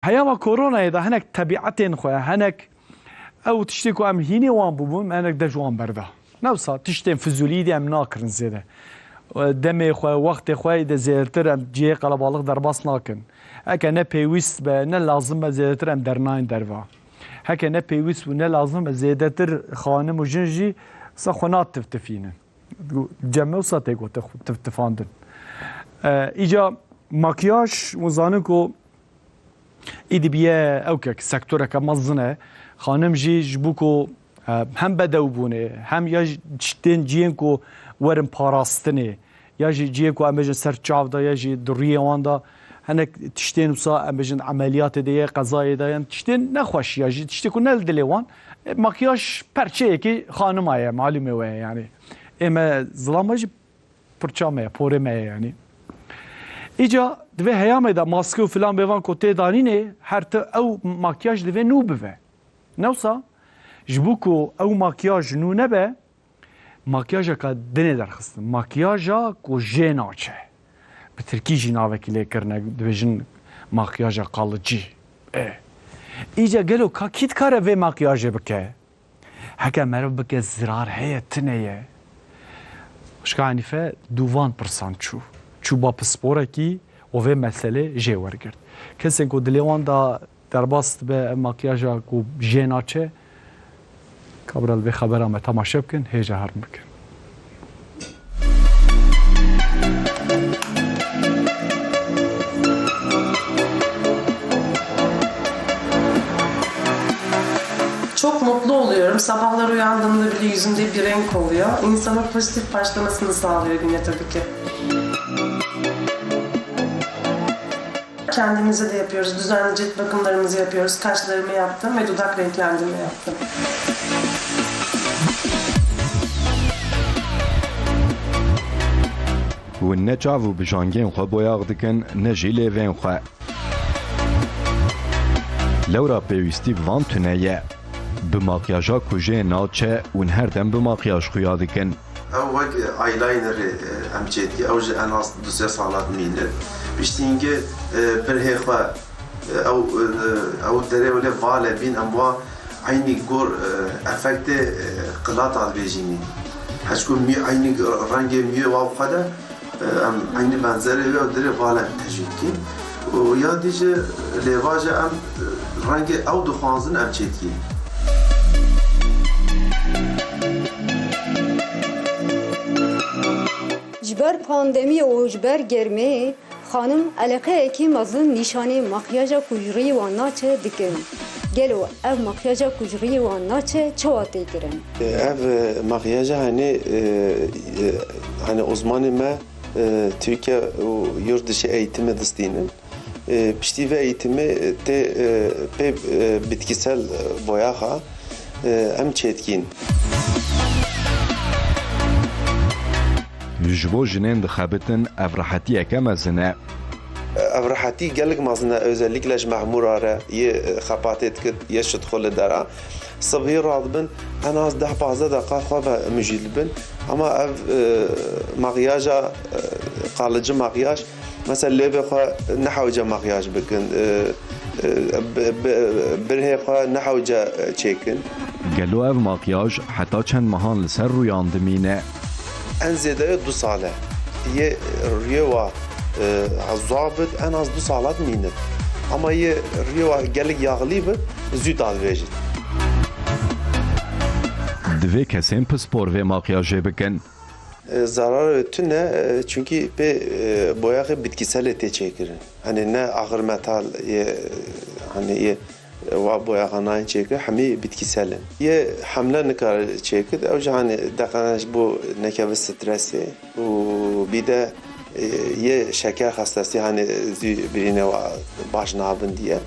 هياما كورونا إذا هناك تبعتين خويا هناك أو تشتكوا أم هيني وان بوبون هناك دجوان بردا نوصا تشتين فزولي دي أم ناكرن زيادة دمي خويا وقت خويا إذا زيادتر أم جيه قلبالغ درباس ناكن هكا نبيويست نه لازم زيادتر أم درناين دروا هكا نبيويست ونه لازم زيادتر خانم و جنجي سخونات تفتفينن جمع وصا تيكو تفتفاندن إيجا ماكياج وزانكو ایدی بیه اوکه سکتوره که مزنه خانم جی جبوکو هم بدو بونه هم یا چتن جین کو ورم پاراستنه یا جی کو امجن سر چاودا یا جی دریه واندا هنک تشتین وسا امجن عملیات دیه قضای دیه تشتین نخوش یا جی تشتی کو نل دلیوان ماکیاج پرچه کی خانم آیه معلومه وی یعنی اما ظلامه جی پرچامه پورمه یعنی ایجا دوی هیامه دا ماسکو فلان بیوان کوته دانینه هر تا او ماکیاج دوی نو بوه نوسا جبوکو او ماکیاج نو نبه ماکیاجا که دنه درخستن ماکیاجا کو جینا چه به ترکی جینا وکیله کرنه دوی جن ماکیاجا قالجی ایجا گلو که کیت کاره وی ماکیاج بکه هکا مرو بکه زرار هیه تنه شکا عنیفه دوان پرسان چو با پسپوره کی و وی مسئله جیور کرد کسی که دلیوان دا در باست به ماکیاجا کو جینا چه کابرال به خبرم تماشا بکن هیجا هرم بکن Çok mutlu oluyorum. Sabahlar uyandığımda bile yüzümde bir renk oluyor. İnsana pozitif başlamasını sağlıyor güne tabii ki. Kendimize de yapıyoruz. Düzenli cilt bakımlarımızı yapıyoruz. Kaşlarımı yaptım ve dudak renklendirme yaptım. و نه چاو بجانگین خو بویاغ دکن نه جیلی وین خو لورا پیوستی وان تنیه بماکیاجا کجه ناچه اون هر دم بماکیاج خویا دکن او وک آیلاینر امچیتی او جه اناس دوسه سالات مینه بشتینگه برهی خو او دره ولی واله بین اموا aynı gor efekte kılat albejini. Haşku mi aynı rengi mi vav kada aynı benzeri ve dere valen tecrüki. O ya diye levaja am rengi av duhanzın am çetki. جبر پاندمی و جبر گرمی خانم علاقه اکی مزن نشانه مکیاج کجری و ناچه دکن گلو اف مکیاج کجری و ناچه چواتی کرن اف مکیاج hani uzmanı me Türkiye yurt dışı eğitimi desteğinin pişti ve eğitimi de bitkisel boyaha em çetkin جبو جنین دخابتن افراحتیه کمزنه افراحتی gelek mazına özellikle mahmurare ye xapatet kit ye şutxol dara sabhi radbin ana az 10-15 dakika xava müjilbin ama ev makyaja kalıcı makyaj mesela lebe xwa nahawca makyaj bikin birhe xwa nahawca çekin گلو اف ماکیاج حتی چند مهان لسر رویاندمینه en ziyade 2 sale ye riyeva zabit en az 2 salat mine ama ye riyeva gelik yağlı bir züt alvejit دوی کسین پسپور و ماکیاج بکن zarar tüne çünkü be boyağı bitkisel ete çekirin hani ne ağır metal ye hani ye و boyağına çekir hemi bitkisel ye hamle ne kadar çekir o hani dakanaş bu ne kadar stresi o bir de ye şeker hastası hani birine başına abın diye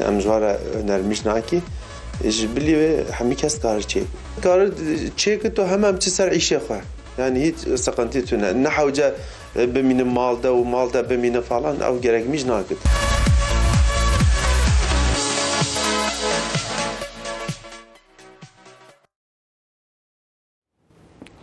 amcvara önermiş naki biliyor hemi kes kadar çekir to hemen çizer işe koy yani hiç sıkıntı tüne ne havca beminin malda o malda beminin falan av gerekmiş nakit